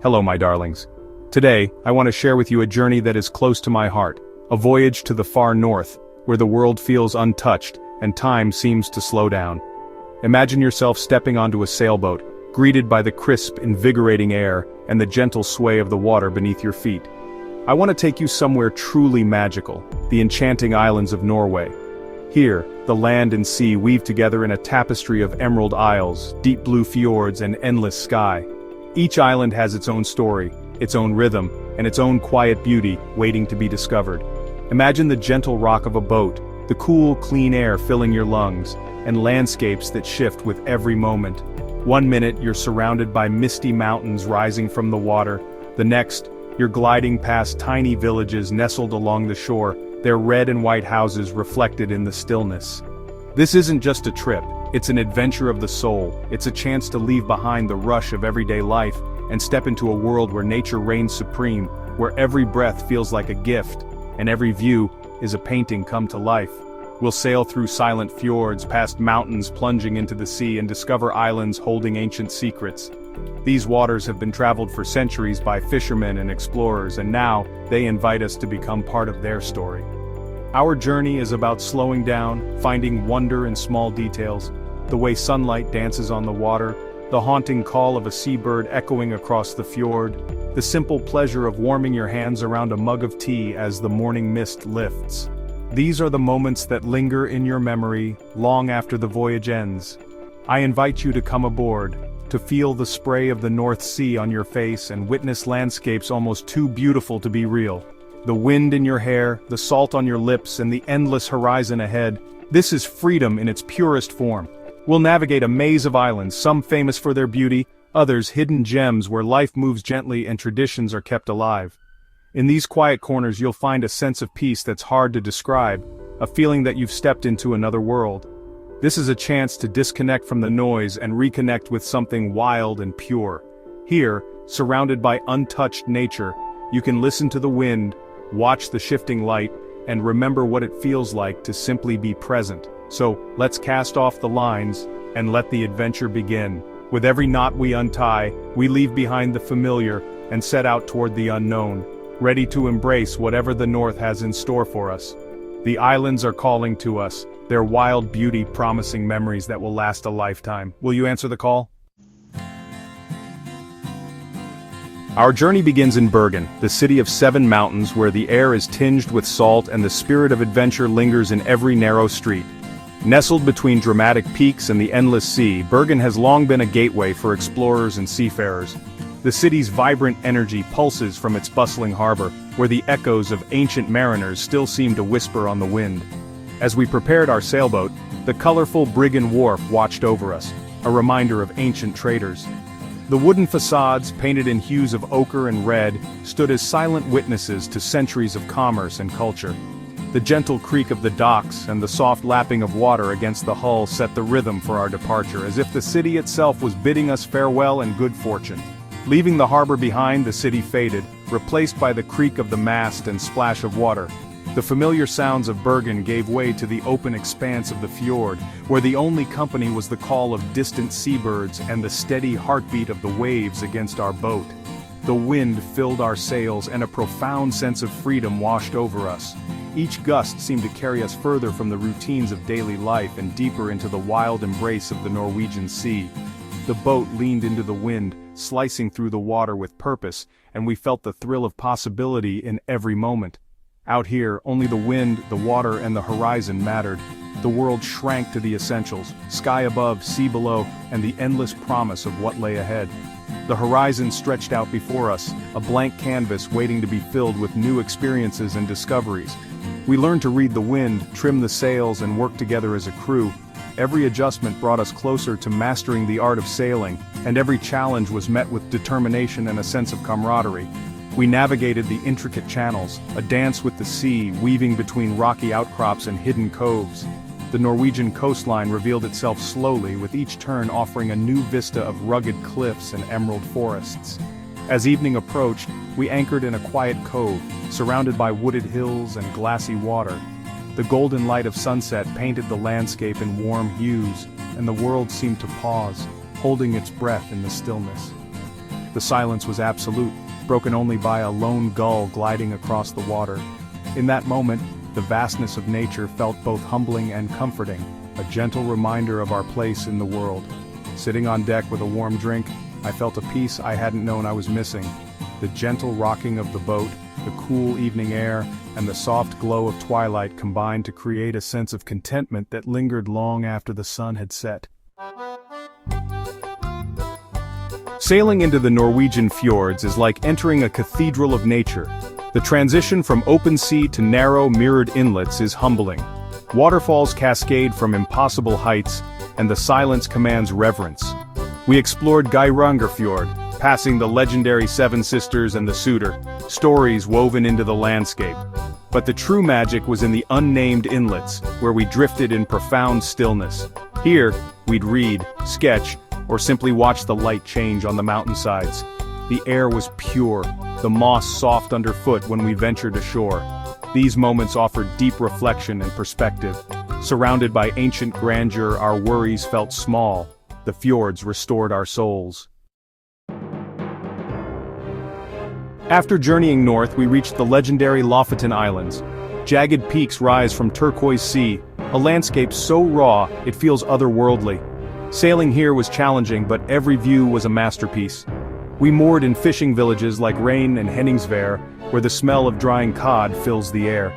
Hello, my darlings. Today, I want to share with you a journey that is close to my heart, a voyage to the far north, where the world feels untouched and time seems to slow down. Imagine yourself stepping onto a sailboat, greeted by the crisp, invigorating air and the gentle sway of the water beneath your feet. I want to take you somewhere truly magical, the enchanting islands of Norway. Here, the land and sea weave together in a tapestry of emerald isles, deep blue fjords, and endless sky. Each island has its own story, its own rhythm, and its own quiet beauty waiting to be discovered. Imagine the gentle rock of a boat, the cool, clean air filling your lungs, and landscapes that shift with every moment. One minute you're surrounded by misty mountains rising from the water, the next, you're gliding past tiny villages nestled along the shore, their red and white houses reflected in the stillness. This isn't just a trip, it's an adventure of the soul. It's a chance to leave behind the rush of everyday life and step into a world where nature reigns supreme, where every breath feels like a gift, and every view is a painting come to life. We'll sail through silent fjords, past mountains plunging into the sea, and discover islands holding ancient secrets. These waters have been traveled for centuries by fishermen and explorers, and now they invite us to become part of their story. Our journey is about slowing down, finding wonder in small details, the way sunlight dances on the water, the haunting call of a seabird echoing across the fjord, the simple pleasure of warming your hands around a mug of tea as the morning mist lifts. These are the moments that linger in your memory long after the voyage ends. I invite you to come aboard, to feel the spray of the North Sea on your face and witness landscapes almost too beautiful to be real. The wind in your hair, the salt on your lips, and the endless horizon ahead. This is freedom in its purest form. We'll navigate a maze of islands, some famous for their beauty, others hidden gems where life moves gently and traditions are kept alive. In these quiet corners you'll find a sense of peace that's hard to describe, a feeling that you've stepped into another world. This is a chance to disconnect from the noise and reconnect with something wild and pure. Here, surrounded by untouched nature, you can listen to the wind, watch the shifting light, and remember what it feels like to simply be present. So, let's cast off the lines, and let the adventure begin. With every knot we untie, we leave behind the familiar, and set out toward the unknown, ready to embrace whatever the North has in store for us. The islands are calling to us, their wild beauty promising memories that will last a lifetime. Will you answer the call? Our journey begins in Bergen, the city of 7 mountains where the air is tinged with salt and the spirit of adventure lingers in every narrow street. Nestled between dramatic peaks and the endless sea, Bergen has long been a gateway for explorers and seafarers. The city's vibrant energy pulses from its bustling harbor, where the echoes of ancient mariners still seem to whisper on the wind. As we prepared our sailboat, the colorful Briggen Wharf watched over us, a reminder of ancient traders. The wooden facades, painted in hues of ochre and red, stood as silent witnesses to centuries of commerce and culture. The gentle creak of the docks and the soft lapping of water against the hull set the rhythm for our departure, as if the city itself was bidding us farewell and good fortune. Leaving the harbor behind, the city faded, replaced by the creak of the mast and splash of water. The familiar sounds of Bergen gave way to the open expanse of the fjord, where the only company was the call of distant seabirds and the steady heartbeat of the waves against our boat. The wind filled our sails and a profound sense of freedom washed over us. Each gust seemed to carry us further from the routines of daily life and deeper into the wild embrace of the Norwegian Sea. The boat leaned into the wind, slicing through the water with purpose, and we felt the thrill of possibility in every moment. Out here, only the wind, the water, and the horizon mattered. The world shrank to the essentials, sky above, sea below, and the endless promise of what lay ahead. The horizon stretched out before us, a blank canvas waiting to be filled with new experiences and discoveries. We learned to read the wind, trim the sails, and work together as a crew. Every adjustment brought us closer to mastering the art of sailing, and every challenge was met with determination and a sense of camaraderie. We navigated the intricate channels, a dance with the sea, weaving between rocky outcrops and hidden coves. The Norwegian coastline revealed itself slowly, with each turn offering a new vista of rugged cliffs and emerald forests. As evening approached, we anchored in a quiet cove, surrounded by wooded hills and glassy water. The golden light of sunset painted the landscape in warm hues, and the world seemed to pause, holding its breath in the stillness. The silence was absolute, broken only by a lone gull gliding across the water. In that moment, the vastness of nature felt both humbling and comforting, a gentle reminder of our place in the world. Sitting on deck with a warm drink, I felt a peace I hadn't known I was missing. The gentle rocking of the boat, the cool evening air, and the soft glow of twilight combined to create a sense of contentment that lingered long after the sun had set. Sailing into the Norwegian fjords is like entering a cathedral of nature. The transition from open sea to narrow, mirrored inlets is humbling. Waterfalls cascade from impossible heights, and the silence commands reverence. We explored Fjord, passing the legendary Seven Sisters and the Suitor, stories woven into the landscape. But the true magic was in the unnamed inlets, where we drifted in profound stillness. Here, we'd read, sketch, or simply watch the light change on the mountainsides. The air was pure, the moss soft underfoot when we ventured ashore. These moments offered deep reflection and perspective. Surrounded by ancient grandeur, our worries felt small. The fjords restored our souls. After journeying north, we reached the legendary Lofoten Islands. Jagged peaks rise from turquoise sea, a landscape so raw, it feels otherworldly. Sailing here was challenging, but every view was a masterpiece. We moored in fishing villages like Rein and Henningsvær, where the smell of drying cod fills the air.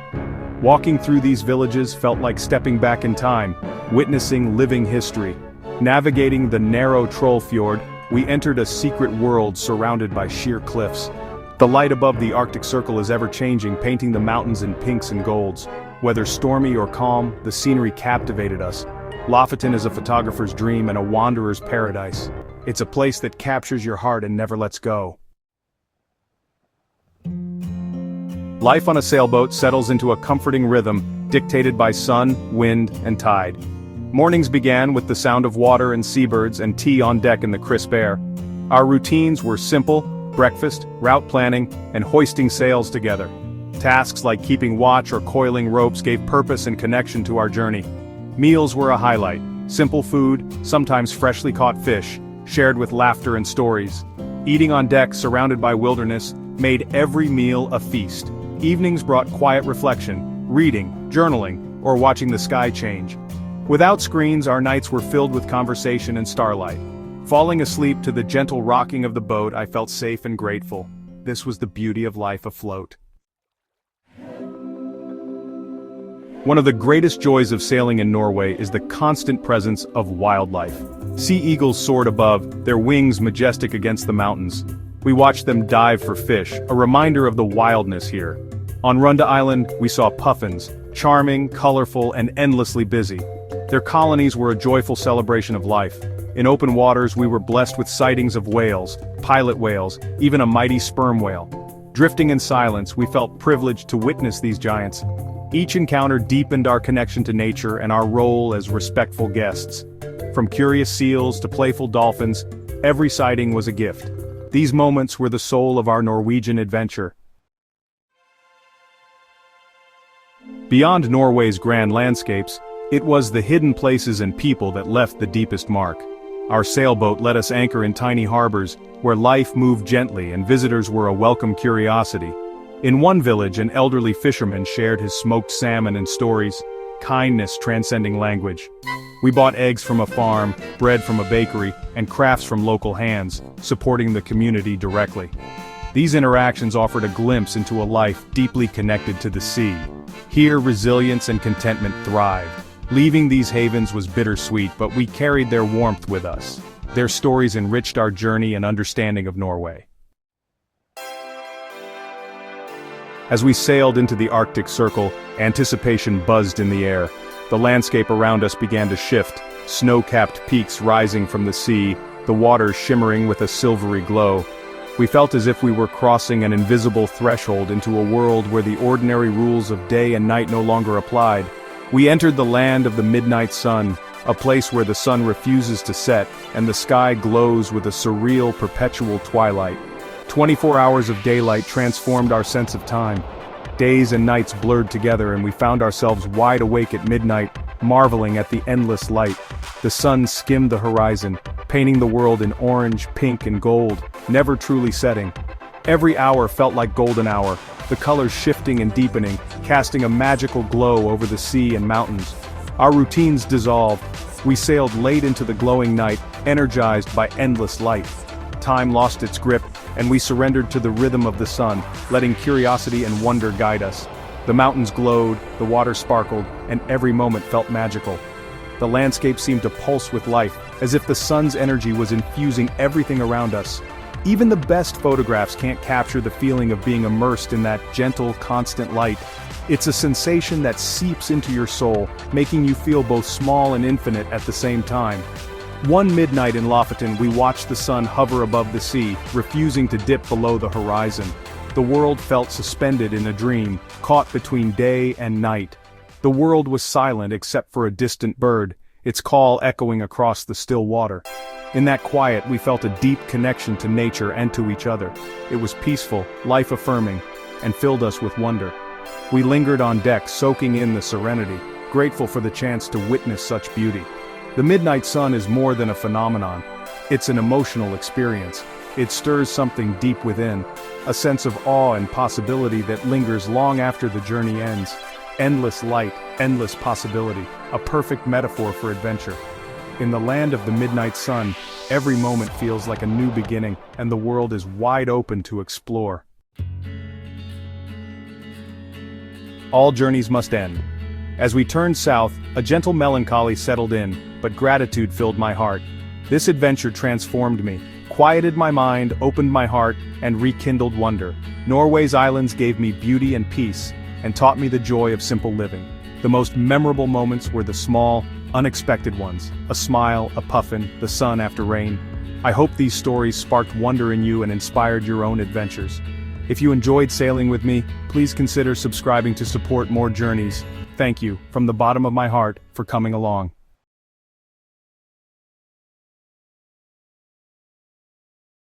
Walking through these villages felt like stepping back in time, witnessing living history. Navigating the narrow Trollfjord, we entered a secret world surrounded by sheer cliffs. The light above the Arctic Circle is ever-changing, painting the mountains in pinks and golds. Whether stormy or calm, the scenery captivated us. Lofoten is a photographer's dream and a wanderer's paradise. It's a place that captures your heart and never lets go. Life on a sailboat settles into a comforting rhythm, dictated by sun, wind, and tide. Mornings began with the sound of water and seabirds and tea on deck in the crisp air. Our routines were simple: breakfast, route planning, and hoisting sails together. Tasks like keeping watch or coiling ropes gave purpose and connection to our journey. Meals were a highlight: simple food, sometimes freshly caught fish, shared with laughter and stories. Eating on deck surrounded by wilderness made every meal a feast. Evenings brought quiet reflection, reading, journaling, or watching the sky change. Without screens, our nights were filled with conversation and starlight. Falling asleep to the gentle rocking of the boat, I felt safe and grateful. This was the beauty of life afloat. One of the greatest joys of sailing in Norway is the constant presence of wildlife. Sea eagles soared above, their wings majestic against the mountains. We watched them dive for fish, a reminder of the wildness here. On Runda Island, we saw puffins, charming, colorful, and endlessly busy. Their colonies were a joyful celebration of life. In open waters, we were blessed with sightings of whales, pilot whales, even a mighty sperm whale. Drifting in silence, we felt privileged to witness these giants. Each encounter deepened our connection to nature and our role as respectful guests. From curious seals to playful dolphins, every sighting was a gift. These moments were the soul of our Norwegian adventure. Beyond Norway's grand landscapes, it was the hidden places and people that left the deepest mark. Our sailboat let us anchor in tiny harbors, where life moved gently and visitors were a welcome curiosity. In one village, an elderly fisherman shared his smoked salmon and stories, kindness transcending language. We bought eggs from a farm, bread from a bakery, and crafts from local hands, supporting the community directly. These interactions offered a glimpse into a life deeply connected to the sea. Here, resilience and contentment thrived. Leaving these havens was bittersweet, but we carried their warmth with us. Their stories enriched our journey and understanding of Norway. As we sailed into the Arctic Circle, anticipation buzzed in the air. The landscape around us began to shift, snow-capped peaks rising from the sea, the waters shimmering with a silvery glow. We felt as if we were crossing an invisible threshold into a world where the ordinary rules of day and night no longer applied. We entered the land of the midnight sun, a place where the sun refuses to set and the sky glows with a surreal perpetual twilight. 24 hours of daylight transformed our sense of time. Days and nights blurred together and we found ourselves wide awake at midnight, marveling at the endless light. The sun skimmed the horizon, painting the world in orange, pink, and gold, never truly setting. Every hour felt like golden hour, the colors shifting and deepening, casting a magical glow over the sea and mountains. Our routines dissolved. We sailed late into the glowing night, energized by endless light. Time lost its grip, and we surrendered to the rhythm of the sun, letting curiosity and wonder guide us. The mountains glowed, the water sparkled, and every moment felt magical. The landscape seemed to pulse with life, as if the sun's energy was infusing everything around us. Even the best photographs can't capture the feeling of being immersed in that gentle, constant light. It's a sensation that seeps into your soul, making you feel both small and infinite at the same time. One midnight in Lofoten, we watched the sun hover above the sea, refusing to dip below the horizon. The world felt suspended in a dream, caught between day and night. The world was silent except for a distant bird, its call echoing across the still water. In that quiet, we felt a deep connection to nature and to each other. It was peaceful, life-affirming, and filled us with wonder. We lingered on deck, soaking in the serenity, grateful for the chance to witness such beauty. The midnight sun is more than a phenomenon. It's an emotional experience. It stirs something deep within, a sense of awe and possibility that lingers long after the journey ends. Endless light, endless possibility, a perfect metaphor for adventure. In the land of the midnight sun, every moment feels like a new beginning, and the world is wide open to explore. All journeys must end. As we turned south, a gentle melancholy settled in, but gratitude filled my heart. This adventure transformed me, quieted my mind, opened my heart, and rekindled wonder. Norway's islands gave me beauty and peace, and taught me the joy of simple living. The most memorable moments were the small, unexpected ones. A smile, a puffin, the sun after rain. I hope these stories sparked wonder in you and inspired your own adventures. If you enjoyed sailing with me, please consider subscribing to support more journeys. Thank you, from the bottom of my heart, for coming along.